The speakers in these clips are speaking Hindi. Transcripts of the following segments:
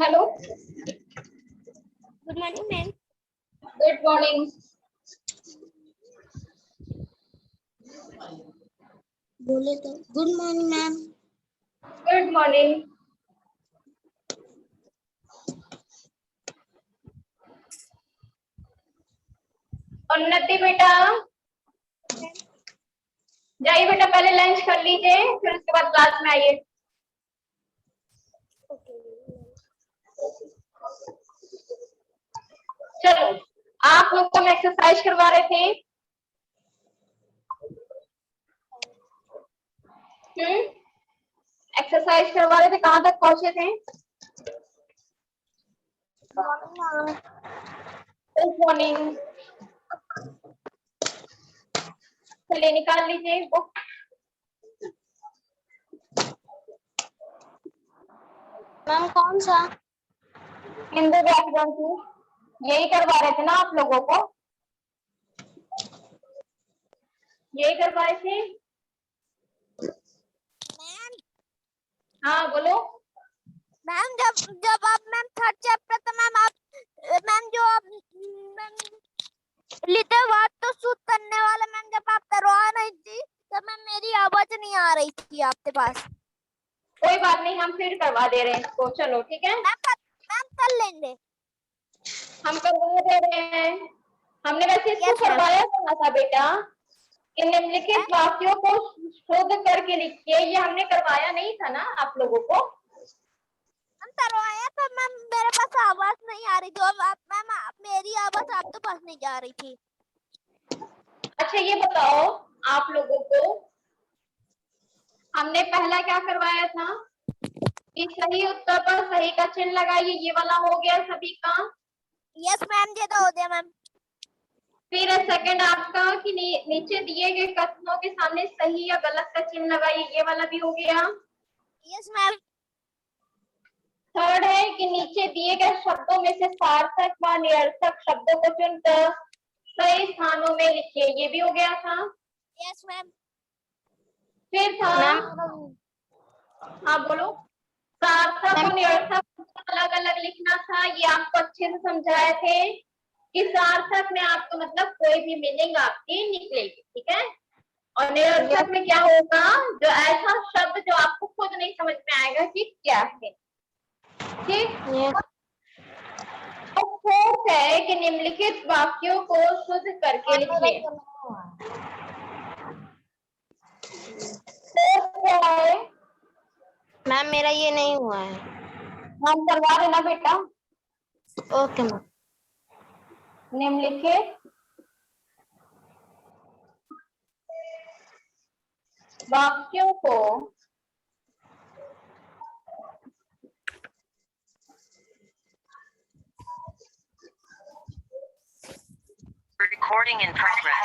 Hello, good morning ma'am. Good morning. बोले तो good morning ma'am. Good morning. उन्नति बेटा, जाइए बेटा, पहले लंच कर लीजिए, फिर उसके बाद क्लास में आइए। चलो, आप लोग को हम एक्सरसाइज करवा रहे थे। एक्सरसाइज करवा रहे थे, कहाँ तक पहुंचे थे? Good morning. चलिए निकाल लीजिए बुक। मैम कौन सा? हिंदी व्याकरण की यही करवा रहे थे ना आप लोगों को? यही करवाए थे? हाँ बोलो मैम। जब आप मैम थर्ड चैप्टर तो मैम जो आप लिखे बात तो शुद्ध करने वाला मैम जब आप करवा रही थी तो मैम मेरी आवाज नहीं आ रही थी आपके पास। कोई बात नहीं, हम फिर करवा दे रहे हैं इसको। चलो ठीक है, मैम कर लेंगे। हम करवा दे रहे हैं। हमने वैसे इसको Yes, ma'am. करवाया था बेटा, इन निम्नलिखित वाक्यों को शुद्ध करके लिखिए। ये हमने करवाया नहीं था ना आप लोगों को? हम करवाया था मैम, मेरे पास आवाज नहीं आ रही थी और मैम मेरी आवाज आपके पास नहीं जा रही थी। अच्छा ये बताओ आप लोगों को, हमने पहला क्या करवाया था कि सही उत्तर पर सही का चिन्ह लगाइए, ये वाला हो गया सभी का। यस मैम, ये तो हो गया मैम। फिर सेकंड आपका कि नीचे दिए गए कथनों के सामने सही या गलत का चिन्ह लगाइए, ये वाला भी हो गया। Yes ma'am. थर्ड है कि नीचे दिए गए शब्दों में से सार्थक व निरर्थक शब्दों को चुनकर सही स्थानों में लिखिए, ये भी हो गया था। Yes ma'am. फिर था हाँ बोलो, सार्थक और निरर्थक अलग अलग लिखना था। ये आपको अच्छे से समझाए थे कि सार्थक में आपको मतलब कोई भी मीनिंग आपकी निकलेगी, ठीक है। और निरर्थक में क्या होगा, जो ऐसा शब्द जो आपको खुद नहीं समझ में आएगा कि क्या है, ठीक। तो फोर्थ है कि निम्नलिखित वाक्यों को शुद्ध करके लिखिए। मैम मेरा ये नहीं हुआ है। हम करवा देना बेटा। Okay ma'am. निम्नलिखित वाक्यों को Recording in progress.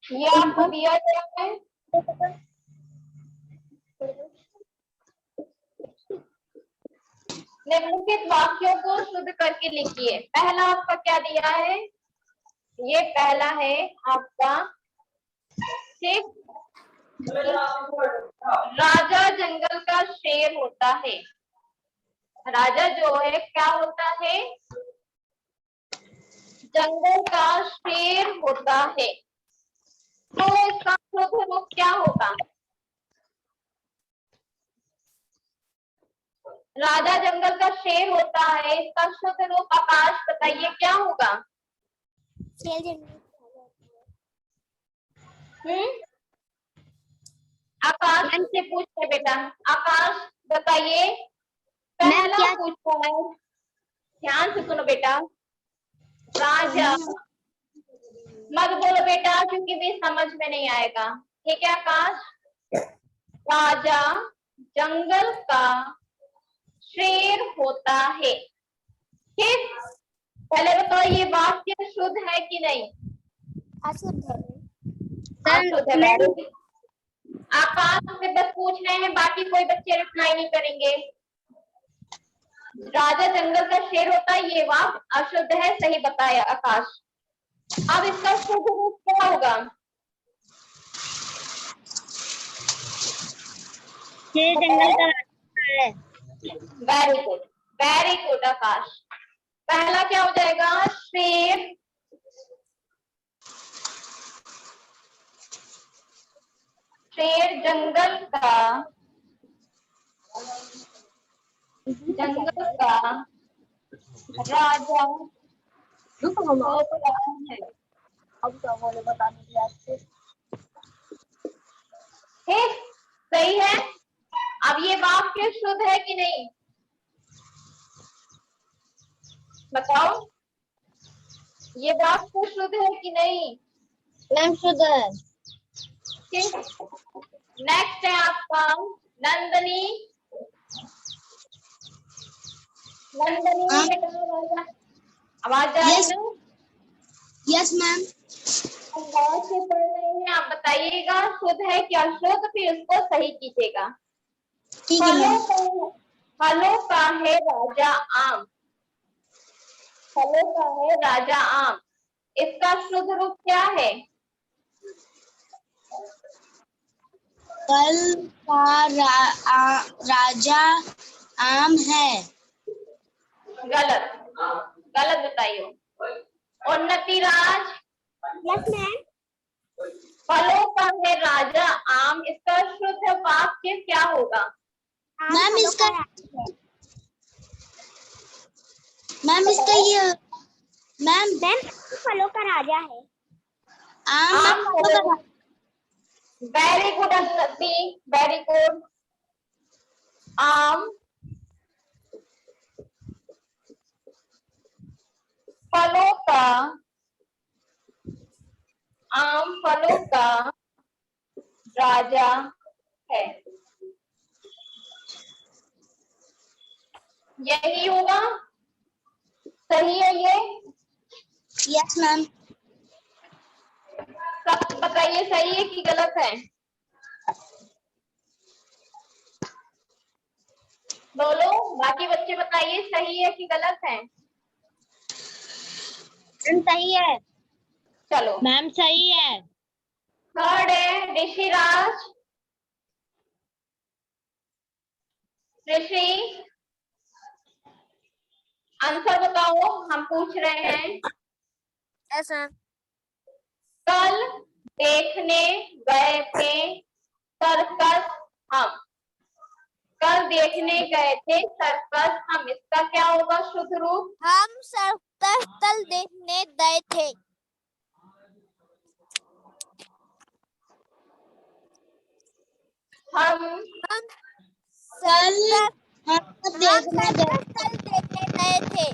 ये आपको दिया गया है। निम्नलिखित वाक्यों को शुद्ध करके लिखिए। पहला आपका क्या दिया है, ये पहला है आपका, ठीक। राजा जंगल का शेर होता है। राजा जो है क्या होता है, जंगल का शेर होता है। तो इसका शुद्ध रूप क्या होगा? राजा जंगल का शेर होता है, इसका शुद्ध रूप आकाश बताइए क्या होगा? आकाश से पूछते बेटा, आकाश बताइए। पहला पूछता है, ध्यान से सुनो बेटा। राजा मत बोलो बेटा क्योंकि भी समझ में नहीं आएगा, ठीक है आकाश। राजा जंगल का शेर होता है, ठीक। पहले बताओ ये वाक्य शुद्ध है कि नहीं? अशुद्ध है। अशुद्ध है। आकाश से बस पूछ रहे हैं, बाकी कोई बच्चे रिप्लाई नहीं करेंगे। राजा जंगल का शेर होता है, ये वाक्य अशुद्ध है, सही बताया आकाश। अब इसका शुद्ध रूप क्या होगा? शेर जंगल का राजा है। वेरी गुड आकाश। पहला क्या हो जाएगा? शेर जंगल का राजा होता है। अब क्या बोले बता दीजिए आपसे। ठीक, सही है। अब ये वाक्य शुद्ध है कि नहीं बताओ, ये वाक्य शुद्ध है कि नहीं? मैम शुद्ध है। ठीक, नेक्स्ट है आपका नंदनी। नंदनी बेटा आवाज आ रही ना? Yes ma'am. बहुत से पढ़ रहे हैं, आप बताइएगा शुद्ध है क्या अशुद्ध, फिर उसको सही कीजिएगा। ठीक है मैम। फलों का है राजा आम। फलों का है राजा आम, इसका शुद्ध रूप क्या है? फल का राजा आम है। गलत, गलत बताइए। उन्नति राज। Yes ma'am. फलों का है राजा आम, इसका शुद्ध वाक्य क्या होगा? मैम इसका ये मैम फलों का राजा है। आम फलों का। वेरी गुड उन्नति, वेरी गुड। आम फलों का, आम फलों का राजा है, यही होगा। सही है ये? Yes ma'am. सब बताइए सही है कि गलत है? बोलो, बाकी बच्चे बताइए सही है कि गलत है? मैम सही है। चलो मैम सही है। थर्ड है ऋषिराज। ऋषि आंसर बताओ, हम पूछ रहे हैं। ऐसा कल देखने गए थे सर्कस हम। कल देखने गए थे सर्कस हम, इसका क्या होगा शुद्ध रूप? हम सर्कस तल देखने गए थे। हम सर्कस देखने गए थे।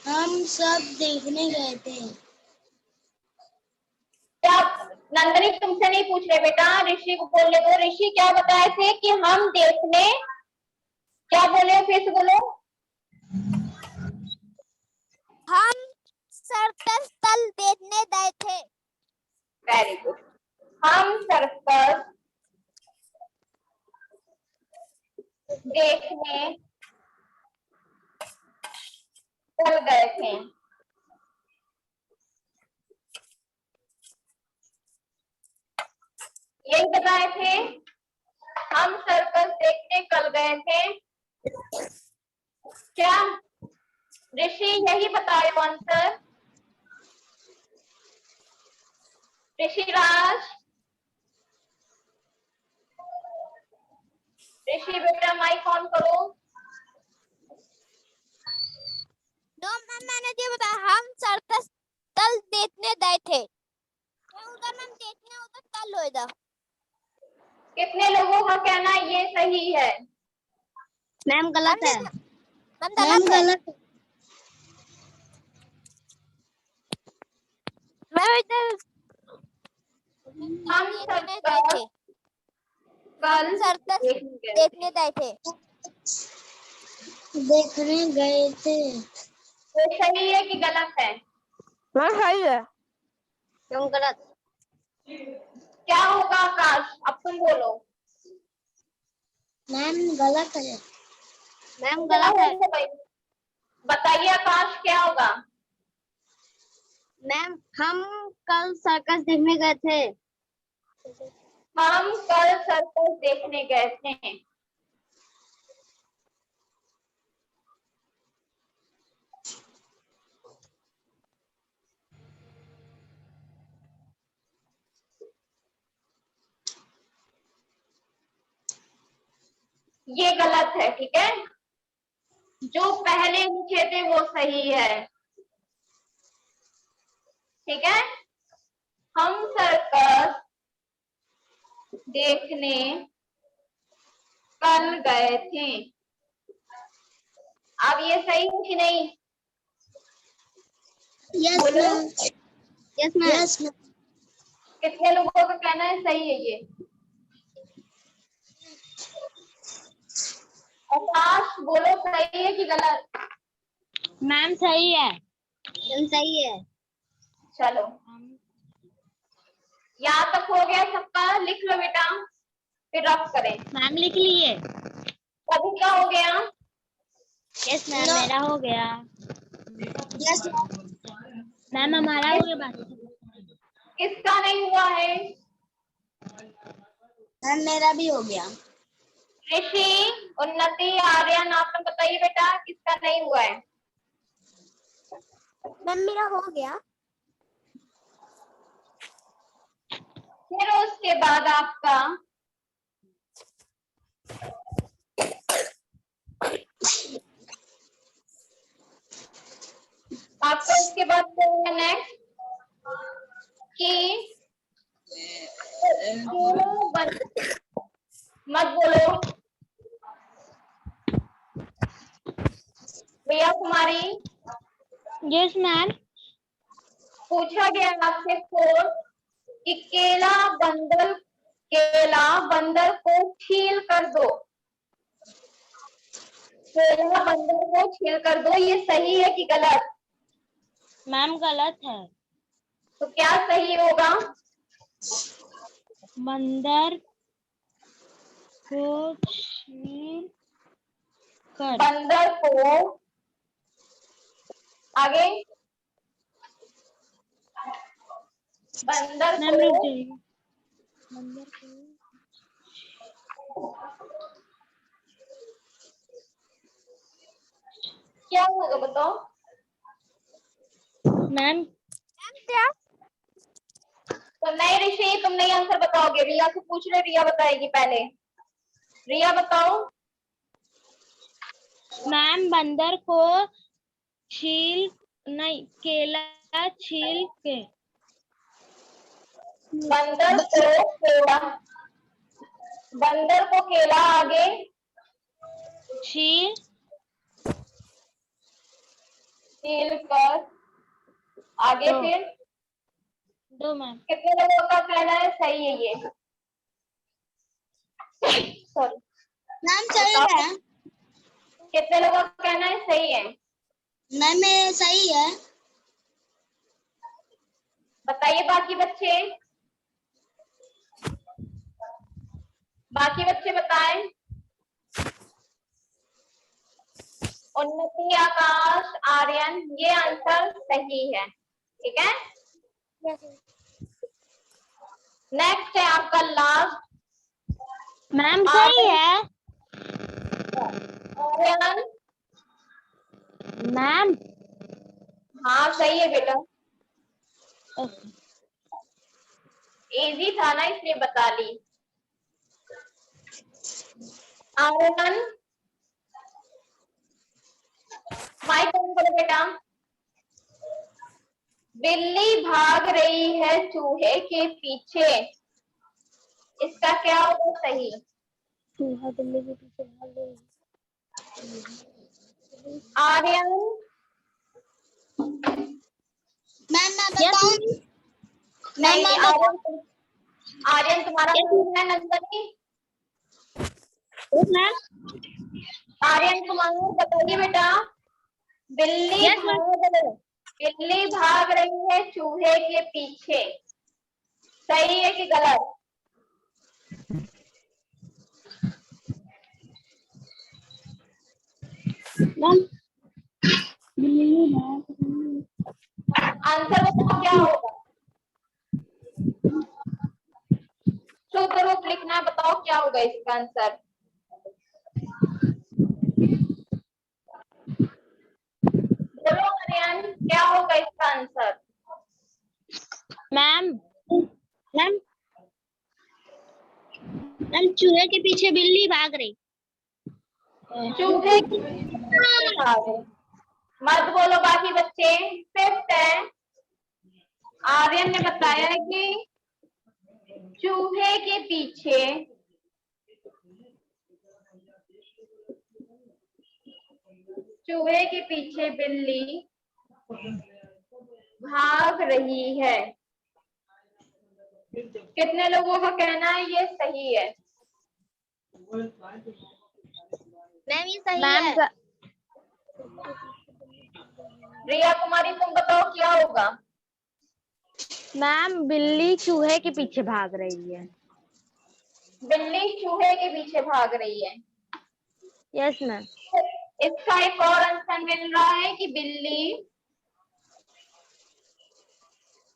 हम सब देखने गए थे। क्या नंदनी तुमसे नहीं पूछ रहे बेटा, ऋषि को बोलने दो। ऋषि क्या बताए थे कि हम देखने, क्या बोले फिर से बोलो। हम सर्कस तल देखने गए थे। Very good. हम सर्कस देखने चल गए थे। यही बताए थे, हम सर्कस देखने कल गए थे। क्या ऋषि यही बताए आंसर? ऋषिराज, ऋषि बेटा माइक ऑन करो। नो मैम मैंने ये बताया, हम सर्कस तल देखने गए थे। उधर मैम देखने उधर तल हो इधर। कितने लोगों का कहना है ये सही है? मैम गलत है। मैम गलत है। मैम इधर हम देखने गए थे। कल सर्कस देखने देखने गए थे। देखने गए थे। तो सही है कि गलत है? मैम सही है। क्यों गलत? क्या होगा आकाश, अब तुम बोलो। मैम गलत है। मैम क्या गलत है। होगा भाई? बताइए आकाश क्या होगा? मैम हम कल सर्कस देखने गए थे। हम कल सर्कस देखने गए थे। ये गलत है, ठीक है। जो पहले लिखे थे वो सही है, ठीक है। हम सर्कस देखने कल गए थे। अब ये सही है कि नहीं? यस बोलो। Ma'am. Yes ma'am. Yes ma'am. कितने लोगों का कहना है सही है ये? आकाश बोलो, सही है कि गलत? मैम सही है। मैम सही है। चलो, यहाँ तक हो गया सबका, लिख लो बेटा, फिर रफ करें। मैम लिख लिए। अभी क्या हो गया? यस मैम मेरा हो गया। यस मैम हमारा हो गया बाकी। किसका नहीं हुआ है? मैम मेरा भी हो गया। ऋषि, उन्नति, आर्यन, आप लोग बताइए बेटा किसका नहीं हुआ है? मैम मेरा हो गया। फिर उसके बाद आपका उसके बाद नेक्स्ट कि मत बोलो भैया कुमारी। Yes ma'am. पूछा गया आपसे फोर कि केला बंदर को छील कर दो। केला बंदर को छील कर दो, ये सही है कि गलत? मैम गलत है। तो क्या सही होगा? बंदर को छील कर। बंदर को आगे, बंदर मैम रुक को जाइए। बंदर को क्या होगा बताओ? मैम क्या? तो नहीं ऋषि, तुम नहीं आंसर बताओगे, रिया से पूछ रहे, रिया बताएगी पहले। रिया बताओ। मैम बंदर को छील नहीं, केला छील के। बंदर को केला आगे छील कर आगे दो। फिर दो मैम। कितने लोगों का कहना है सही है ये? सॉरी मैम सही है। कितने लोगों का कहना है सही है? मैम सही है। बताइए बाकी बच्चे बताएं। उन्नति, आकाश, आर्यन, ये आंसर सही है, ठीक है। नेक्स्ट है आपका लास्ट। मैम सही है। आर्यन, मैम हाँ सही है बेटा, ओके। इजी था ना इसलिए बता ली। आर्यन माइक ऑन करो बेटा। बिल्ली भाग रही है चूहे के पीछे, इसका क्या होगा सही? चूहा बिल्ली के पीछे भाग रही है। आर्यन, मैम मैं बताऊं? नहीं आर्यन तुम्हारा नाम है नंदनी। मैम आर्यन तुम्हारा बताइए बेटा। बिल्ली भाग रही है चूहे के पीछे, सही है कि गलत? आंसर बताओ क्या होगा? शुद्ध रूप लिखना है, बताओ क्या होगा इसका आंसर? बोलो आर्यन, क्या होगा इसका आंसर? मैम मैम मैम चूहे के पीछे बिल्ली भाग रही। चूहे की भाग। मत बोलो बाकी बच्चे। फिफ्थ है, आर्यन ने बताया है कि चूहे के पीछे बिल्ली भाग रही है। कितने लोगों का कहना है ये सही है? मैम ये सही है। रिया कुमारी तुम बताओ क्या होगा? मैम बिल्ली चूहे के पीछे भाग रही है। बिल्ली चूहे के पीछे भाग रही है। Yes ma'am. इसका एक और आंसर मिल रहा है कि बिल्ली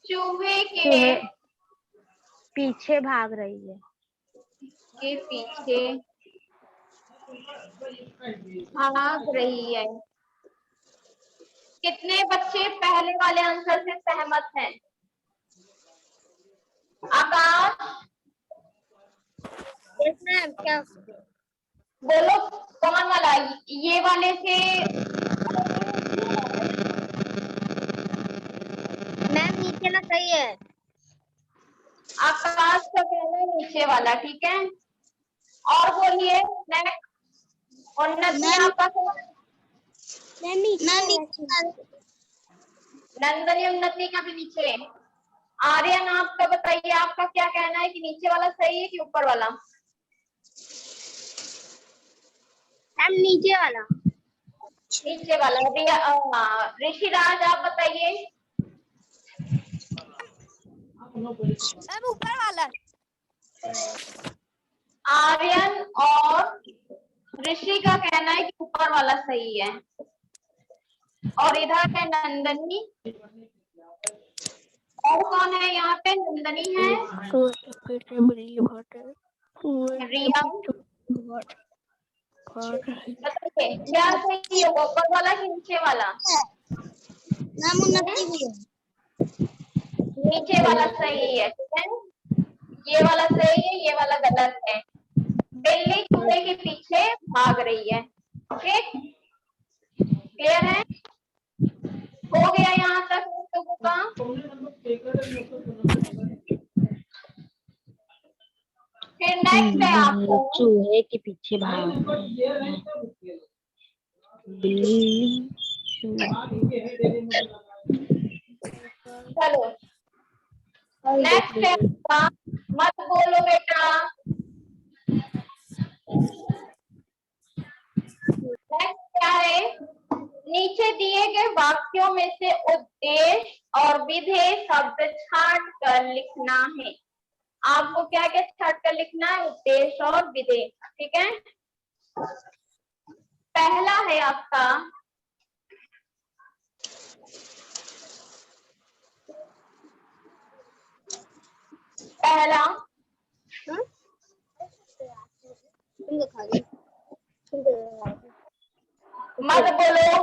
चूहे के पीछे भाग रही है। पीछे भाग रही है। कितने बच्चे पहले वाले आंसर से सहमत हैं? आकाश यस मैम। क्या बोलो कौन वाला, ये वाले से? मैम नीचे ना सही है। आकाश का कहना है नीचे वाला, ठीक है। और बोलिए नेक्स्ट। उन्नति आपका कहना? मैम नीचे नंदनी उन्नति का भी नीचे। आर्यन आपका बताइए, आपका क्या कहना है कि नीचे वाला सही है कि ऊपर वाला? मैम नीचे वाला। नीचे वाला। रिया ऋषिराज आप बताइए। मैम ऊपर वाला। आर्यन और ऋषि का कहना है कि ऊपर वाला सही है, और इधर है नंदनी। और कौन है यहाँ पे? नंदनी है, रिया। बताइए क्या सही होगा, ऊपर वाला कि नीचे वाला? मैम उन्नति भी है। नीचे वाला सही है, ठीक है। ये वाला सही है, ये वाला गलत है। बिल्ली चूहे के पीछे भाग रही है। ठीक, क्लियर है? हो गया यहाँ तक लोगों का? फिर नेक्स्ट है आपको चूहे के पीछे भाग रही है। बिल्ली चलो नेक्स्ट है आपका, मत बोलो बेटा। नेक्स्ट क्या है? नीचे दिए गए वाक्यों में से उद्देश्य और विधेय शब्द छांट कर लिखना है। आपको क्या क्या छांट कर लिखना है? उद्देश्य और विधेय, ठीक है। पहला है आपका पहला, मत बोलो।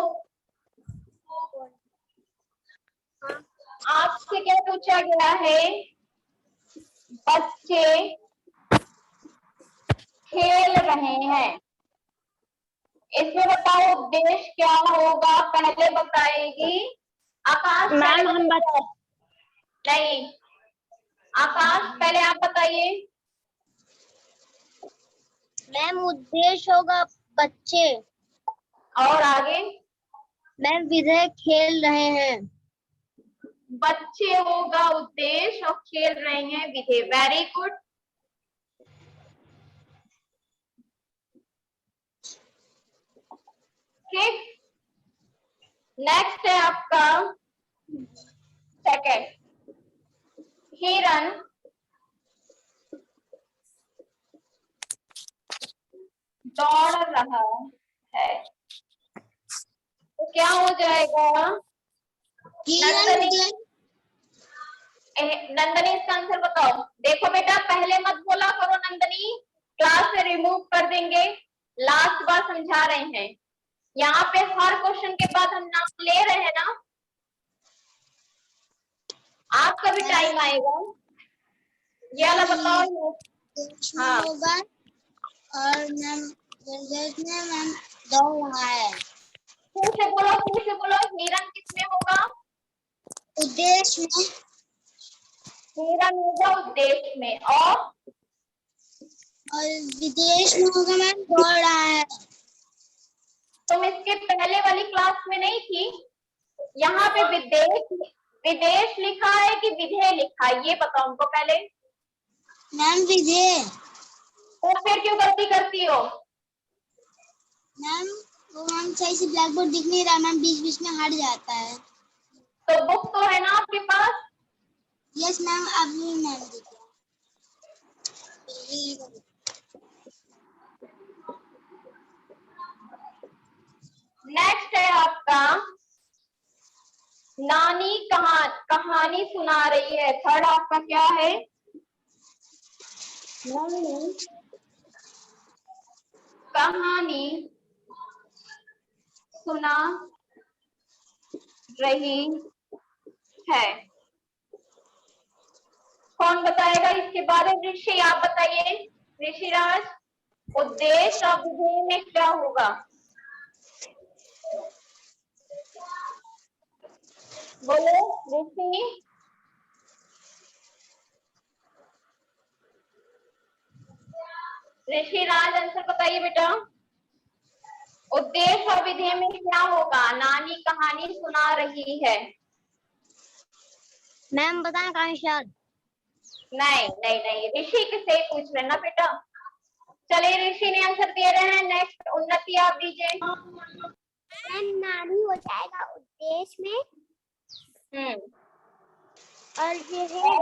आपसे क्या पूछा गया है? बच्चे खेल रहे हैं। इसमें बताओ उद्देश्य क्या होगा? पहले बताएगी आकाश। मैम हम नहीं, आकाश पहले आप बताइए। मैम उद्देश्य होगा बच्चे। और आगे? मैम विधेय खेल रहे हैं। बच्चे होगा उद्देश्य और खेल रहे हैं विधेय। Very good. ठीक, नेक्स्ट है आपका सेकंड। हिरन दौड़ रहा है, तो क्या हो जाएगा? नंदनी, नंदनी इसका आंसर बताओ। देखो बेटा पहले मत बोला करो नंदनी, क्लास से रिमूव कर देंगे। लास्ट बार समझा रहे हैं, यहाँ पे हर क्वेश्चन के बाद हम नाम ले रहे हैं ना। आपका भी टाइम आएगा, ये वाला बताओ। हाँ होगा और मैम मैम दौड़ रहा है। फिर से बोलो, हिरन किसमें होगा? उद्देश्य में। हिरन होगा उद्देश्य में, और विदेश में होगा मैम दौड़ रहा है। तुम इसके पहले वाली क्लास में नहीं थी? यहाँ पे विदेश लिखा है कि विधेय लिखा है, ये बताओ हमको पहले। मैम विधेय। तो फिर क्यों गलती करती हो? मैम वो मैम सही से ब्लैक बोर्ड दिख नहीं रहा मैम, बीच बीच में हट जाता है। तो बुक तो है ना आपके पास? यस मैम, अभी मैम दिख रहा। नेक्स्ट है आपका नानी कहानी सुना रही है। थर्ड आपका क्या है? नानी कहानी सुना रही है। कौन बताएगा इसके बारे में? ऋषि आप बताइए। ऋषिराज, उद्देश्य और विधेय में क्या होगा? बोलो ऋषि। ऋषिराज आंसर बताइए बेटा। उद्देश्य और विधेय में क्या होगा? नानी कहानी सुना रही है। मैम बताएं कानिशाद। नहीं नहीं नहीं, ऋषि से पूछ रहे ना बेटा। चलिए ऋषि ने आंसर दे रहे हैं। नेक्स्ट उन्नति आप दीजिए। मैम नानी हो जाएगा उद्देश्य में। और जो है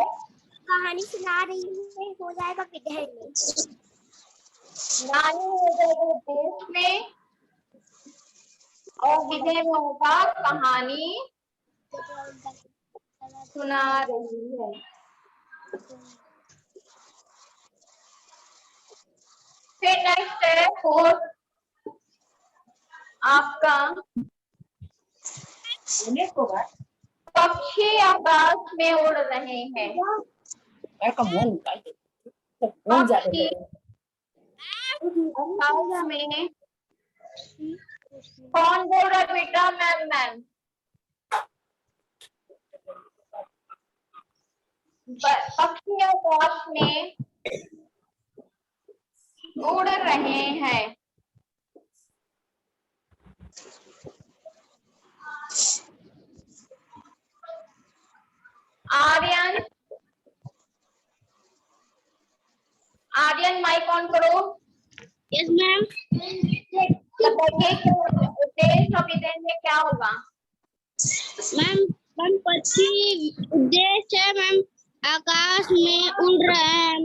कहानी सुना रही है हो जाएगा विधेय में। नानी हो जाएगा उद्देश्य में और विधेय में होगा कहानी सुना रही है। फिर नेक्स्ट है फोर्थ आपका पक्षी आकाश में उड़ रहे हैं। पक्षी आकाश में, कौन बोल रहा है बेटा? मैम पक्षी आकाश में उड़ रहे हैं। आर्यन माइक ऑन करो। Yes ma'am. बताइए कि उद्देश्य और विधेय में क्या होगा? मैम पक्षी उद्देश्य है मैम, आकाश में उड़ रहा है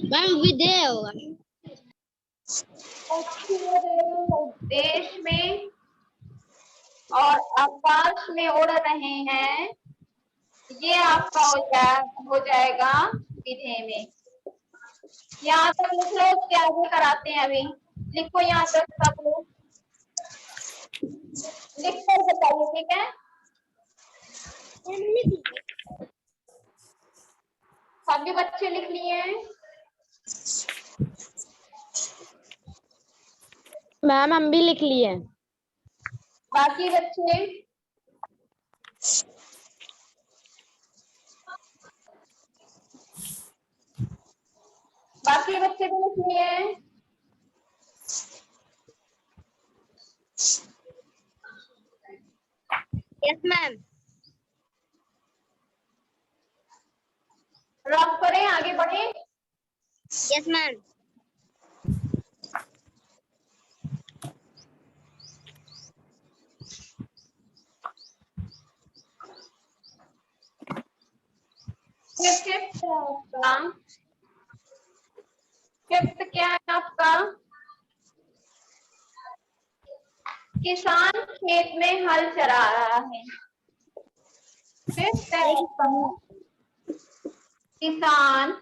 मैम विधेय होगा। पक्षी उद्देश्य में और आकाश में उड़ रहे हैं, ये आपका हो जाएगा विधेय में। यहाँ तक लिख लो, उसके आगे कराते हैं अभी। लिखो यहाँ तक सब लोग, लिख कर बताइए, ठीक है? सभी बच्चे लिख लिए हैं? मैम हम भी लिख लिए। बाकी बच्चे? बाकी बच्चे भी लिख लिए हैं? Yes ma'am. रब करें, आगे बढ़े। Yes ma'am. फिफ्थ क्या है आपका? किसान खेत में हल चला रहा है। फिर से किसान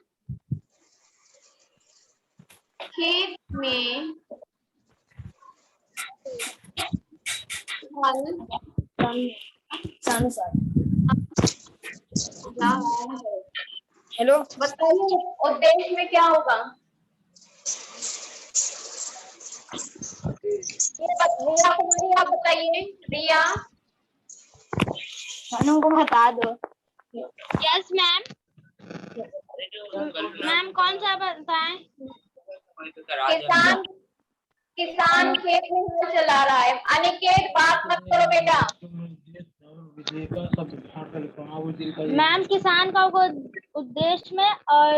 खेत में हल हेलो बताइए उद्देश्य में क्या होगा? रिया कुमारी आप बताइए। रिया को बता दो। Yes ma'am. मैम कौन सा बताएं? किसान खेत में हल चला रहा है। अनिकेत बात मत करो बेटा। मैम किसान का उद्देश्य में और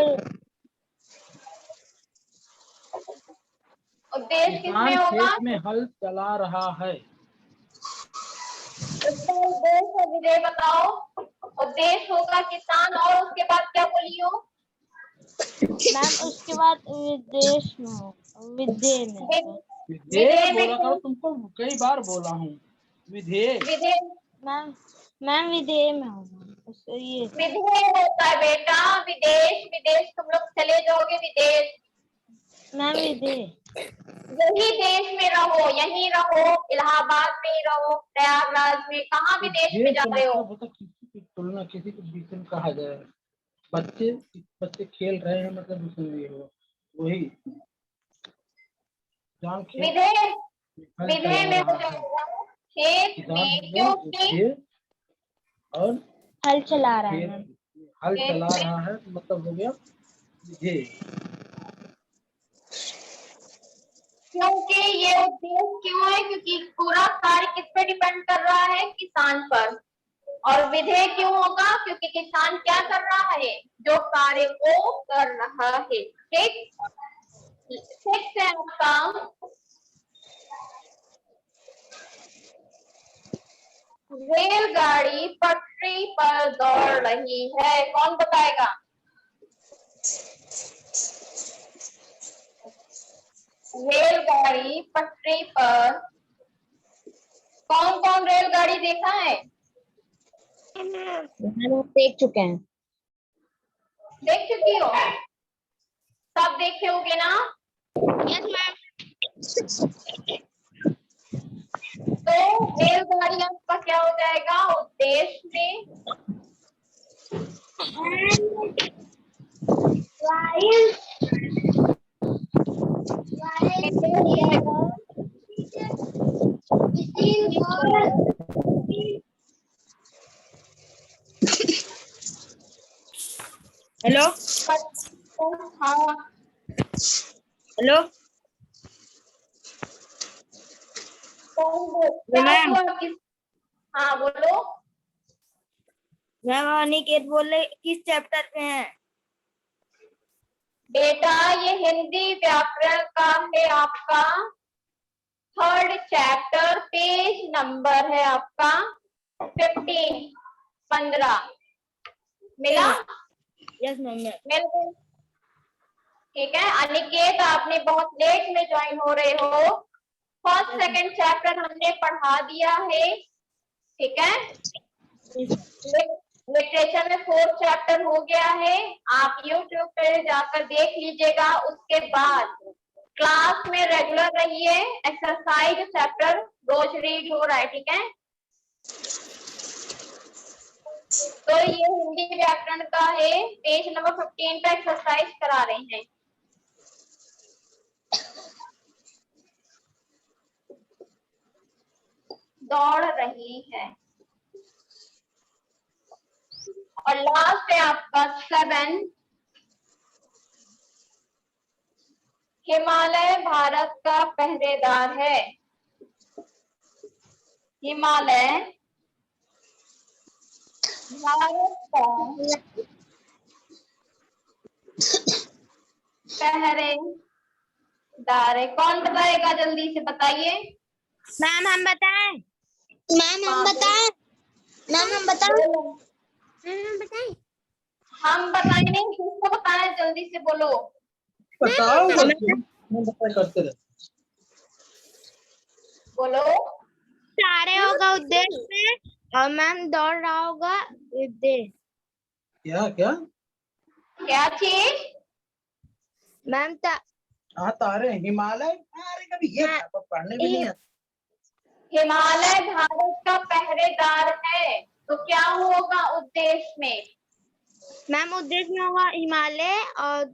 उद्देश्य किसमें होगा? खेत में हल चला रहा है। उसका उद्देश्य और विधेय बताओ। उद्देश्य होगा किसान और उसके बाद क्या बोली हो? मैम उसके बाद विदेश में हो विधेय में विधेय बोला करो, तुमको कई बार बोला हूँ। विधेय मैम विधेय में होगा ये विधेय होता है बेटा। विदेश विदेश तुम लोग चले जाओगे विदेश। मैम विधेय यही देश में रहो, यहीं रहो, इलाहाबाद में ही रहो, प्रयागराज में, कहाँ विदेश में जा रहे हो? किसी की तुलना किसी के बीच में कहा जाए। बच्चे खेल रहे हैं, मतलब उसमें ये हो वही विधेय विधेय में खेत में क्योंकि और हल चला रहा है। हल चला रहा है मतलब हो गया विधेय। क्योंकि ये उद्देश्य क्यों है? क्योंकि पूरा कार्य किस पे डिपेंड कर रहा है? किसान पर। और विधेय क्यों होगा? क्योंकि किसान क्या कर रहा है? जो कार्य को कर रहा है। ठीक है आपका रेलगाड़ी पटरी पर दौड़ रही है। कौन बताएगा? रेलगाड़ी पटरी पर। कौन कौन रेलगाड़ी देखा है? देख चुके हैं। देख चुकी हो? सब देखे होगे ना? Yes ma'am. तो रेलगाड़ी आपका क्या हो जाएगा? उद्देश्य में हेलो हाँ हेलो मैम। हाँ बोलो। मैम अनिकेत बोल रहे किस चैप्टर में है? बेटा ये हिंदी व्याकरण का है आपका 3rd चैप्टर। पेज नंबर है आपका 15 मिला? Yes ma'am. मिल गया? ठीक है अनिकेत, आपने बहुत लेट में ज्वाइन हो रहे हो। 1st 2nd चैप्टर हमने पढ़ा दिया है। ठीक है लिटरेचर में 4th चैप्टर हो गया है। आप YouTube पे जाकर देख लीजिएगा। उसके बाद क्लास में रेगुलर रहिए। एक्सरसाइज चैप्टर रोज रीड हो रहा है। ठीक है तो ये हिंदी व्याकरण का है। पेज नंबर 15 पे एक्सरसाइज करा रहे हैं। दौड़ रही है। और लास्ट है आपका 7 हिमालय भारत का पहरेदार है। हिमालय भारत का पहरेदार है। कौन बताएगा? जल्दी से बताइए। मैम हम बताएं। मैम हम बताएं। मैम हम बताएं। हम बताएं नहीं, किसको बताएं? जल्दी से बोलो। बताओ करते रहे। बोलो सारे होगा उद्देश्य में और मैम दौड़ रहा होगा उद्देश्य। क्या क्या? क्या चीज? मैम हाँ तारे हिमालय। अरे कभी ये हाँ, पढ़ने भी नहीं आता। हिमालय भारत का पहरेदार है, तो क्या होगा उद्देश्य में? मैम उद्देश्य में होगा हिमालय और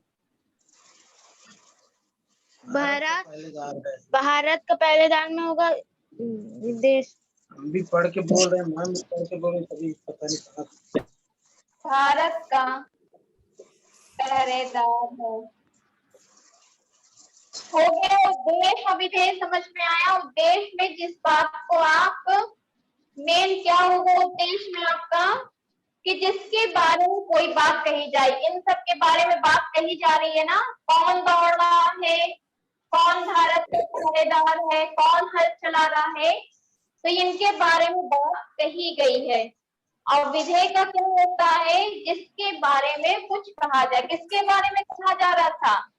भारत का पहरेदार में होगा देश। हम भी पढ़ के बोल रहे हैं मैम, पढ़ के बोल रहे हैं, कभी पता नहीं कहाँ। भारत का पहरेदार है। हो गया उद्देश्य। अभी थे समझ में आया उद्देश्य में जिस बात को आप मेन क्या होगा उद्देश्य में आपका कि जिसके बारे में कोई बात कही जाए, इन सब के बारे में बात कही जा रही है ना। कौन दौड़ रहा है, कौन भारत का पहरेदार है, कौन हल चला रहा है, तो इनके बारे में बात कही गई है। और विधेय का क्या होता है? जिसके बारे में कुछ कहा जाए। किसके बारे में कहा जा रहा था?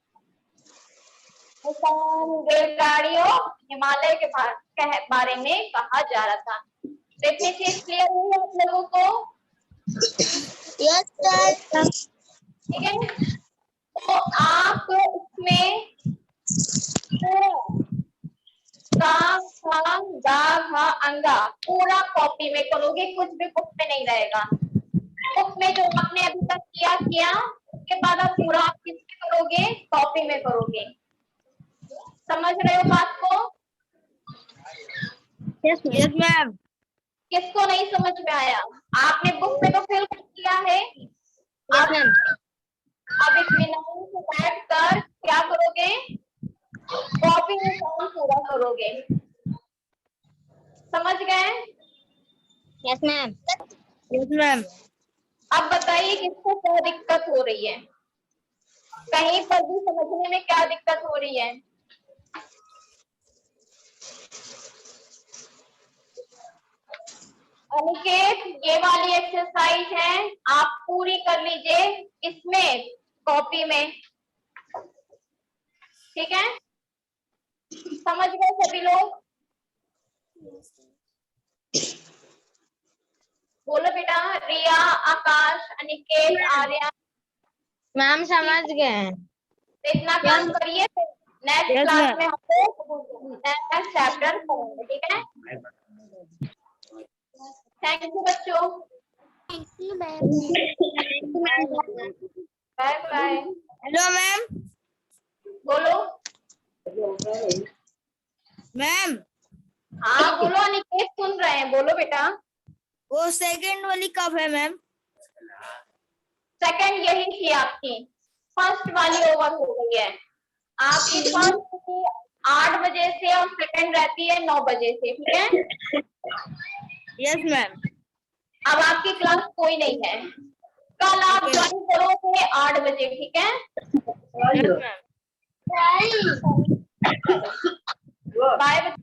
रेलगाड़ियों हिमालय के बारे में कहा जा रहा था। देखिए चीज क्लियर हुई आप लोगों को? Yes sir. ठीक है, तो आप इसमें अंगा पूरा कॉपी में करोगे, कुछ भी बुक में नहीं रहेगा। बुक में जो आपने अभी तक किया उसके बाद आप पूरा किसमें करोगे? कॉपी में करोगे। समझ रहे हो बात को? Yes ma'am. किसको नहीं समझ में आया? आपने बुक में तो फिल किया है, अब इत्मीनान से बैठ कर क्या करोगे? कॉपी में काम पूरा करोगे। समझ गए? Yes ma'am. Yes ma'am. अब बताइए किसको क्या दिक्कत हो रही है? कहीं पर भी समझने में क्या दिक्कत हो रही है? अनिकेत, ये वाली एक्सरसाइज है, आप पूरी कर लीजिए इसमें कॉपी में। ठीक है, समझ गए सभी लोग? बोलो बेटा। रिया, आकाश, अनिकेत, आर्या। मैम समझ गए। इतना काम करिए, नेक्स्ट क्लास में हम लोग नेक्स्ट चैप्टर पढ़ेंगे। ठीक है, थैंक यू बच्चों। Thank you ma'am. Bye bye. Hello ma'am. बोलो। मैम हाँ बोलो अनिकेत, सुन रहे हैं, बोलो बेटा। वो सेकंड वाली कब है मैम? सेकंड यही थी आपकी, फर्स्ट वाली ओवर हो गई है। आपकी फर्स्ट 8 बजे से और सेकंड रहती है 9 बजे से। ठीक है, यस मैम। अब आपकी क्लास कोई नहीं है, कल आप ज्वाइन करोगे 8 बजे। ठीक है, बाय।